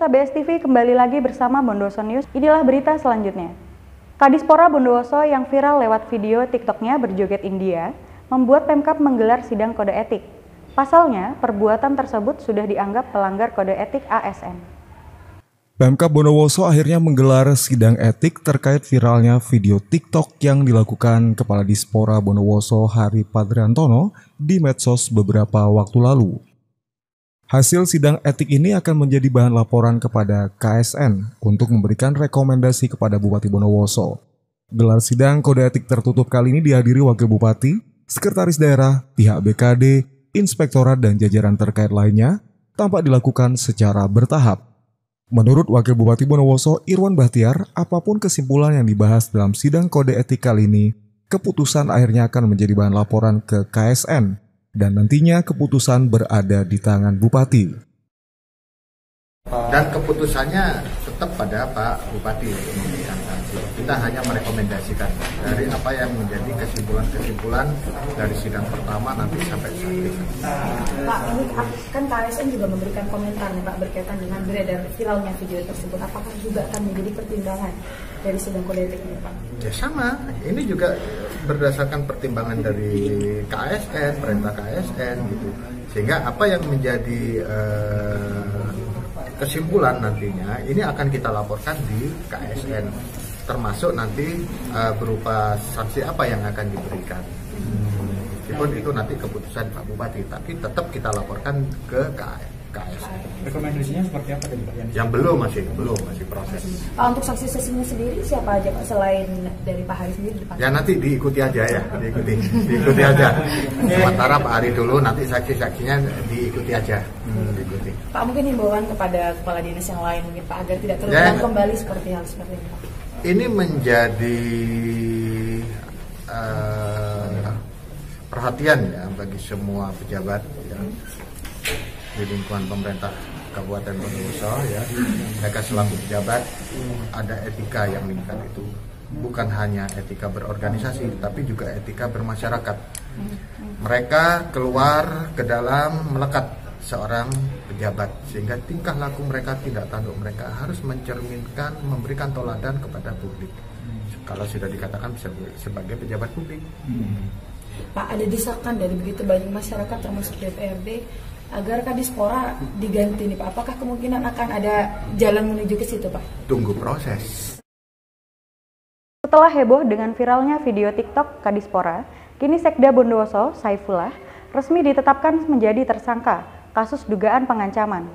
Pemirsa BS TV kembali lagi bersama Bondowoso News. Inilah berita selanjutnya. Kadispora Bondowoso yang viral lewat video TikToknya berjoget India membuat Pemkab menggelar sidang kode etik. Pasalnya, perbuatan tersebut sudah dianggap pelanggar kode etik ASN. Pemkab Bondowoso akhirnya menggelar sidang etik terkait viralnya video TikTok yang dilakukan Kepala Dispora Bondowoso Hari Padriantono di medsos beberapa waktu lalu. Hasil sidang etik ini akan menjadi bahan laporan kepada KSN untuk memberikan rekomendasi kepada Bupati Bondowoso. Gelar sidang kode etik tertutup kali ini dihadiri Wakil Bupati, Sekretaris Daerah, pihak BKD, Inspektorat dan jajaran terkait lainnya, tampak dilakukan secara bertahap. Menurut Wakil Bupati Bondowoso Irwan Bahtiar, apapun kesimpulan yang dibahas dalam sidang kode etik kali ini, keputusan akhirnya akan menjadi bahan laporan ke KSN. Dan nantinya keputusan berada di tangan Bupati. Dan keputusannya tetap pada Pak Bupati. Kita hanya merekomendasikan dari apa yang menjadi kesimpulan-kesimpulan dari sidang pertama nanti sampai saat ini. Pak, ini kan KSN juga memberikan komentar nih Pak berkaitan dengan beredar viralnya video tersebut. Apakah juga akan menjadi pertimbangan dari sidang kode etik ini Pak? Ya sama, ini juga berdasarkan pertimbangan dari KSN, perintah KSN gitu. Sehingga apa yang menjadi kesimpulan nantinya ini akan kita laporkan di KSN, termasuk nanti berupa sanksi apa yang akan diberikan. Meskipun itu nanti keputusan Pak Bupati, tapi tetap kita laporkan ke KSN. Rekomendasinya seperti apa tadi Pak? Yang belum masih proses. Pak, untuk saksi-saksinya sendiri siapa aja Pak selain dari Pak Hari sendiri? Ya nanti diikuti aja ya, diikuti aja. Sementara Pak Hari dulu, nanti saksi-saksinya diikuti aja. Diikuti. Pak, mungkin himbauan kepada kepala dinas yang lain mungkin Pak agar tidak terulang kembali seperti hal seperti ini Pak. Ini menjadi perhatian ya bagi semua pejabat ya, di lingkungan pemerintah Kabupaten Bondowoso ya. Mereka selaku pejabat ada etika yang meningkat itu. Bukan hanya etika berorganisasi, tapi juga etika bermasyarakat. Mereka keluar ke dalam melekat seorang pejabat, sehingga tingkah laku mereka tidak tanduk, mereka harus mencerminkan, memberikan teladan kepada publik. Kalau sudah dikatakan sebagai pejabat publik. Pak, ada desakan dari begitu banyak masyarakat termasuk DPRD agar Kadispora diganti nih Pak. Apakah kemungkinan akan ada jalan menuju ke situ Pak? Tunggu proses. Setelah heboh dengan viralnya video TikTok Kadispora, kini Sekda Bondowoso, Saifullah, resmi ditetapkan menjadi tersangka kasus dugaan pengancaman.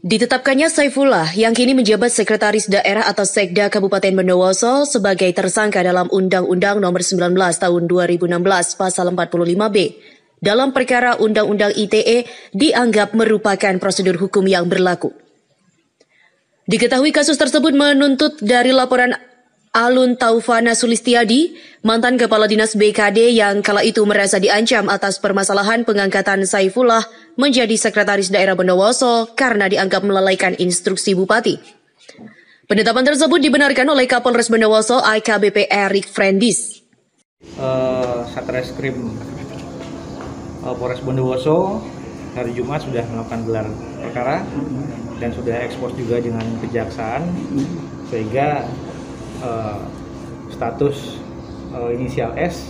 Ditetapkannya Saifullah yang kini menjabat Sekretaris Daerah atau Sekda Kabupaten Bondowoso sebagai tersangka dalam Undang-Undang Nomor 19 Tahun 2016 Pasal 45B dalam perkara Undang-Undang ITE dianggap merupakan prosedur hukum yang berlaku. Diketahui kasus tersebut menuntut dari laporan Alun Taufana Sulistiadi, mantan Kepala Dinas BKD yang kala itu merasa diancam atas permasalahan pengangkatan Saifullah menjadi Sekretaris Daerah Bondowoso karena dianggap melalaikan instruksi Bupati. Penetapan tersebut dibenarkan oleh Kapolres Bondowoso AKBP Erik Frendis. Satreskrim Polres Bondowoso hari Jumat sudah melakukan gelar perkara dan sudah ekspos juga dengan kejaksaan, sehingga status inisial S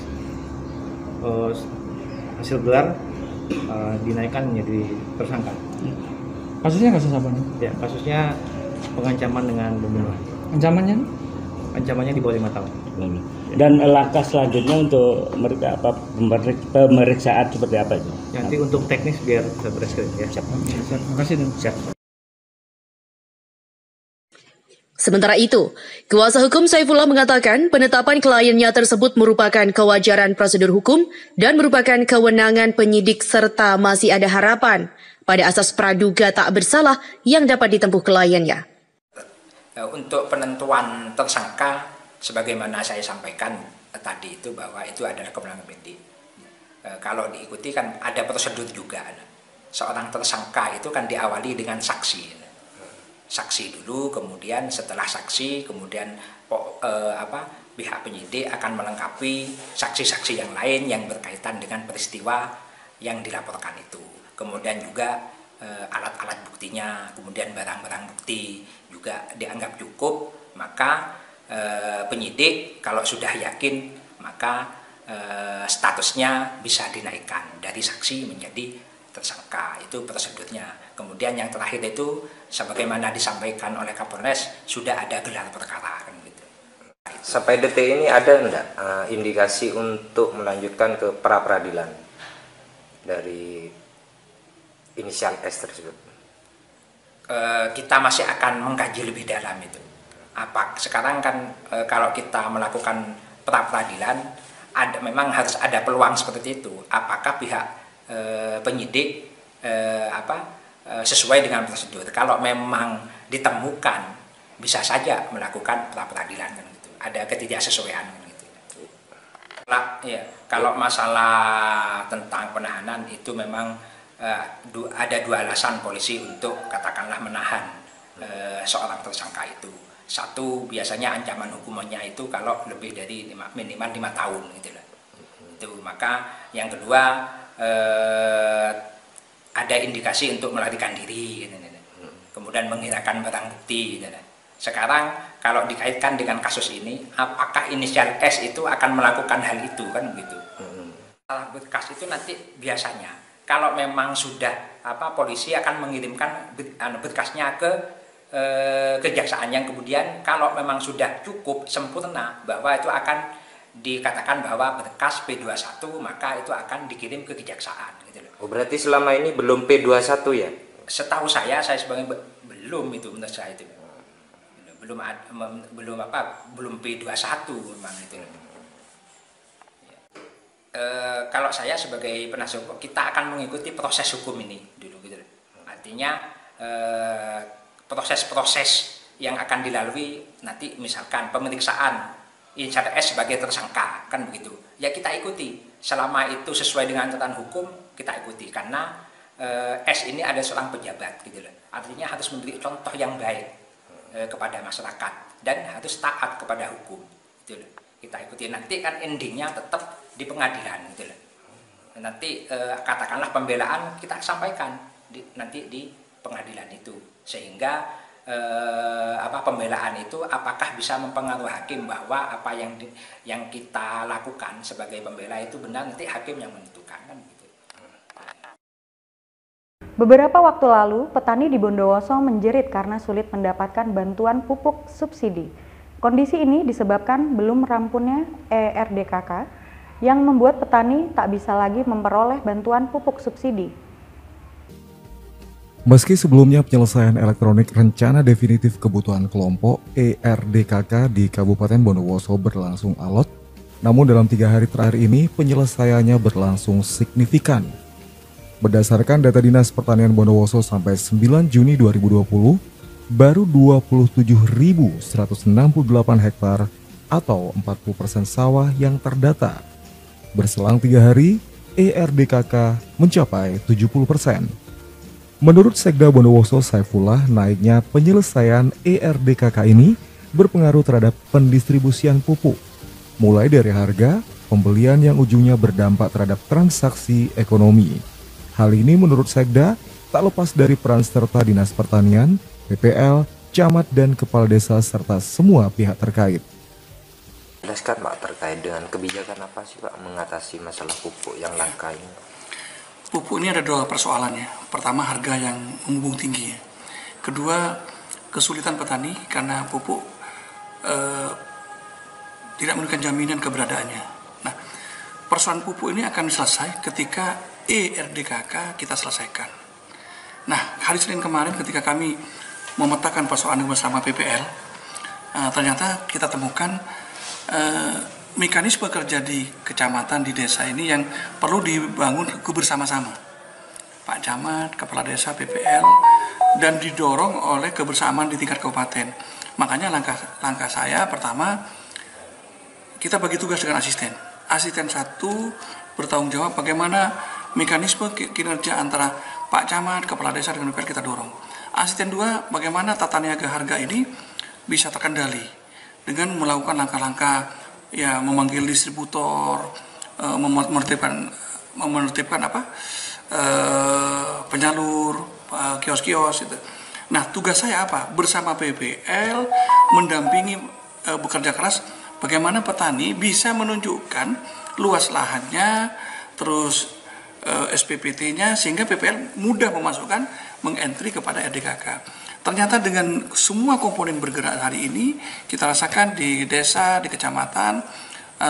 hasil gelar dinaikkan menjadi tersangka. Kasusnya kasus apa nih? Ya, kasusnya pengancaman dengan pembunuhan. Ancamannya? Ancamannya di bawah 5 tahun. Dan langkah selanjutnya untuk pemeriksaan seperti apa itu? Nanti untuk teknis biar Satreskrim ya. Siap. Terima kasih dan siap. Sementara itu, kuasa hukum Saifullah mengatakan penetapan kliennya tersebut merupakan kewajaran prosedur hukum dan merupakan kewenangan penyidik serta masih ada harapan pada asas praduga tak bersalah yang dapat ditempuh kliennya. Untuk penentuan tersangka, sebagaimana saya sampaikan tadi itu bahwa itu adalah kewenangan penyidik. Kalau diikuti kan ada prosedur juga. Seorang tersangka itu kan diawali dengan saksi. Saksi dulu, kemudian setelah saksi, kemudian pihak penyidik akan melengkapi saksi-saksi yang lain yang berkaitan dengan peristiwa yang dilaporkan itu. Kemudian juga alat-alat buktinya, kemudian barang-barang bukti juga dianggap cukup, maka penyidik kalau sudah yakin maka statusnya bisa dinaikkan dari saksi menjadi tersangka. Itu prosedurnya. Kemudian yang terakhir itu sebagaimana disampaikan oleh Kapolres sudah ada gelar perkara kan gitu. Sampai detik ini ada enggak indikasi untuk melanjutkan ke pra peradilan dari inisial S tersebut? Kita masih akan mengkaji lebih dalam itu. Sekarang kan kalau kita melakukan pra peradilan memang harus ada peluang seperti itu. Apakah pihak penyidik sesuai dengan prosedur? Kalau memang ditemukan bisa saja melakukan pra peradilan kan gitu. Ada ketidaksesuaian kan gitu. Kalau masalah tentang penahanan itu memang ada dua alasan polisi untuk katakanlah menahan seorang tersangka itu. Satu, biasanya ancaman hukumannya itu kalau lebih dari minimal 5 tahun gitu lah. Itu maka yang kedua ada indikasi untuk melarikan diri gitu. Kemudian menghilangkan barang bukti gitu. Sekarang kalau dikaitkan dengan kasus ini, apakah inisial S itu akan melakukan hal itu kan begitu. Berkas itu nanti biasanya kalau memang sudah polisi akan mengirimkan berkasnya ke kejaksaan, yang kemudian kalau memang sudah cukup sempurna bahwa itu akan dikatakan bahwa berkas P21 maka itu akan dikirim ke kejaksaan gitu loh. Oh, berarti selama ini belum P21 ya? Setahu saya sebagai belum itu menurut saya itu. Belum P21 memang itu. Kalau saya sebagai penasihat hukum, kita akan mengikuti proses hukum ini dulu gitu. Artinya proses-proses yang akan dilalui nanti, misalkan pemeriksaan inisial S sebagai tersangka kan begitu. Ya kita ikuti selama itu sesuai dengan aturan hukum, kita ikuti karena S ini ada seorang pejabat gitu loh. Artinya harus memberi contoh yang baik kepada masyarakat dan harus taat kepada hukum gitu loh. Kita ikuti, nanti kan endingnya tetap di pengadilan gitu loh. Nanti katakanlah pembelaan kita sampaikan nanti di pengadilan itu, sehingga pembelaan itu apakah bisa mempengaruhi hakim bahwa apa yang kita lakukan sebagai pembela itu benar, nanti hakim yang menentukan kan gitu. Beberapa waktu lalu, petani di Bondowoso menjerit karena sulit mendapatkan bantuan pupuk subsidi. Kondisi ini disebabkan belum rampunnya ERDKK yang membuat petani tak bisa lagi memperoleh bantuan pupuk subsidi. Meski sebelumnya penyelesaian elektronik rencana definitif kebutuhan kelompok ERDKK di Kabupaten Bondowoso berlangsung alot, namun dalam 3 hari terakhir ini penyelesaiannya berlangsung signifikan. Berdasarkan data Dinas Pertanian Bondowoso sampai 9 Juni 2020, baru 27.168 hektar atau 40% sawah yang terdata. Berselang 3 hari, ERDKK mencapai 70%. Menurut Sekda Bondowoso Saifullah, naiknya penyelesaian ERDKK ini berpengaruh terhadap pendistribusian pupuk, mulai dari harga, pembelian yang ujungnya berdampak terhadap transaksi ekonomi. Hal ini menurut Sekda tak lepas dari peran serta Dinas Pertanian, PPL, camat dan kepala desa serta semua pihak terkait. Jelaskan Pak terkait dengan kebijakan apa sih Pak mengatasi masalah pupuk yang langka ini? Pupuk ini ada 2 persoalannya. Pertama, harga yang membumbung tinggi. Kedua, kesulitan petani karena pupuk tidak memberikan jaminan keberadaannya. Nah, persoalan pupuk ini akan selesai ketika ERDKK kita selesaikan. Nah, hari Senin kemarin ketika kami memetakan persoalan bersama PPL, ternyata kita temukan mekanisme kerja di kecamatan, di desa ini yang perlu dibangun bersama-sama. Pak Camat, Kepala Desa, PPL, dan didorong oleh kebersamaan di tingkat kabupaten. Makanya langkah saya pertama, kita bagi tugas dengan asisten. Asisten 1 bertanggung jawab bagaimana mekanisme kinerja antara Pak Camat, Kepala Desa dengan PPL kita dorong. Asisten 2, bagaimana tata niaga harga ini bisa terkendali dengan melakukan langkah-langkah ya, memanggil distributor, menertibkan penyalur, kios-kios itu. Nah, tugas saya apa? Bersama PPL mendampingi bekerja keras bagaimana petani bisa menunjukkan luas lahannya, terus SPPT-nya, sehingga PPL mudah memasukkan mengentry kepada RDKK. Ternyata dengan semua komponen bergerak hari ini, kita rasakan di desa, di kecamatan,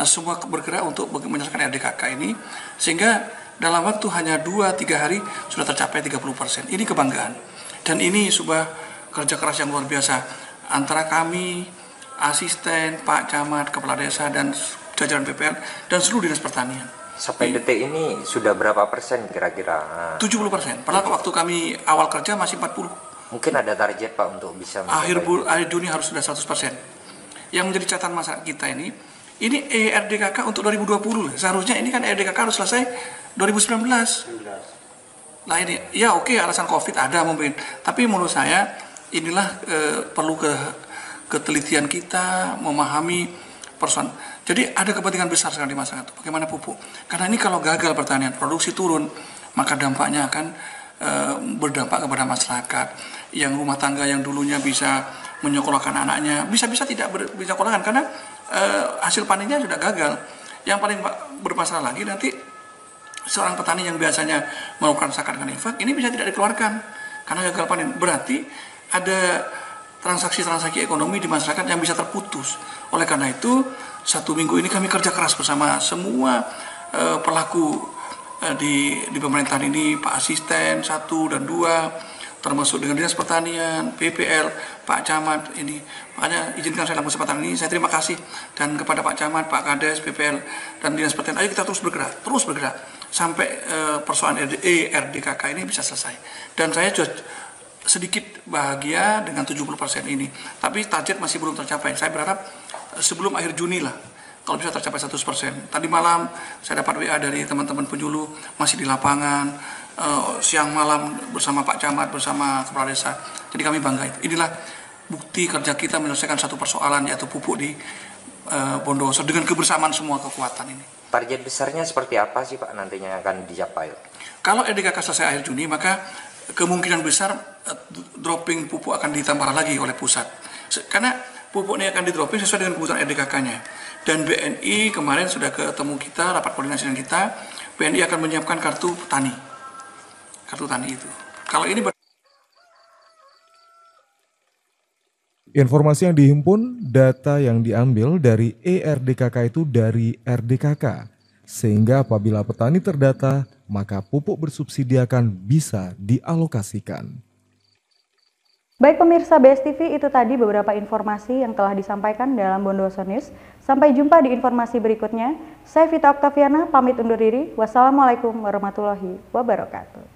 semua bergerak untuk menyelesaikan RDKK ini, sehingga dalam waktu hanya 2-3 hari sudah tercapai 30%. Ini kebanggaan. Dan ini sebuah kerja keras yang luar biasa antara kami, asisten, Pak Camat, Kepala Desa, dan jajaran PPL, dan seluruh dinas pertanian. Sampai detik ini sudah berapa persen kira-kira? 70%. Padahal waktu kami awal kerja masih 40%. Mungkin ada target Pak untuk bisa akhir Juni harus sudah 100%. Yang menjadi catatan masyarakat kita ini ERDKK untuk 2020. Seharusnya ini kan ERDKK harus selesai 2019. Nah ini, ya oke, alasan COVID ada mungkin. Tapi menurut saya inilah perlu ketelitian kita, memahami persoalan. Jadi ada kepentingan besar sekali di masyarakat. Bagaimana pupuk? Karena ini kalau gagal pertanian, produksi turun, maka dampaknya akan berdampak kepada masyarakat. Yang rumah tangga yang dulunya bisa menyekolahkan anaknya, bisa-bisa tidak bisa sekolahkan karena hasil panennya sudah gagal. Yang paling bermasalah lagi nanti seorang petani yang biasanya melakukan zakat dan infak ini bisa tidak dikeluarkan karena gagal panen. Berarti ada transaksi-transaksi ekonomi di masyarakat yang bisa terputus. Oleh karena itu, 1 minggu ini kami kerja keras bersama semua pelaku di pemerintahan ini, Pak Asisten 1 dan 2, termasuk dengan Dinas Pertanian, PPL, Pak Camat ini. Makanya izinkan saya dalam kesempatan ini, saya terima kasih dan kepada Pak Camat, Pak Kades, PPL, dan Dinas Pertanian. Ayo kita terus bergerak sampai persoalan RDKK ini bisa selesai. Dan saya juga sedikit bahagia dengan 70% ini. Tapi target masih belum tercapai. Saya berharap sebelum akhir Juni lah, kalau bisa tercapai 100%. Tadi malam saya dapat WA dari teman-teman penyuluh masih di lapangan, siang malam bersama Pak Camat, bersama Kepala Desa. Jadi kami bangga itu. Inilah bukti kerja kita menyelesaikan satu persoalan, yaitu pupuk di Bondowoso dengan kebersamaan semua kekuatan ini. Target besarnya seperti apa sih Pak nantinya akan dicapai? Kalau RDKK selesai akhir Juni, maka kemungkinan besar dropping pupuk akan ditambah lagi oleh pusat. Karena pupuk ini akan di-dropping sesuai dengan kebutuhan RDKK-nya. Dan BNI kemarin sudah ketemu kita, rapat koordinasi dengan kita. BNI akan menyiapkan kartu tani. Kartu tani itu. Kalau ini Informasi yang dihimpun, data yang diambil dari ERDKK itu dari RDKK. Sehingga apabila petani terdata, maka pupuk bersubsidi akan bisa dialokasikan. Baik pemirsa BSTV, itu tadi beberapa informasi yang telah disampaikan dalam Bondowoso News. Sampai jumpa di informasi berikutnya. Saya Vita Oktaviana, pamit undur diri. Wassalamualaikum warahmatullahi wabarakatuh.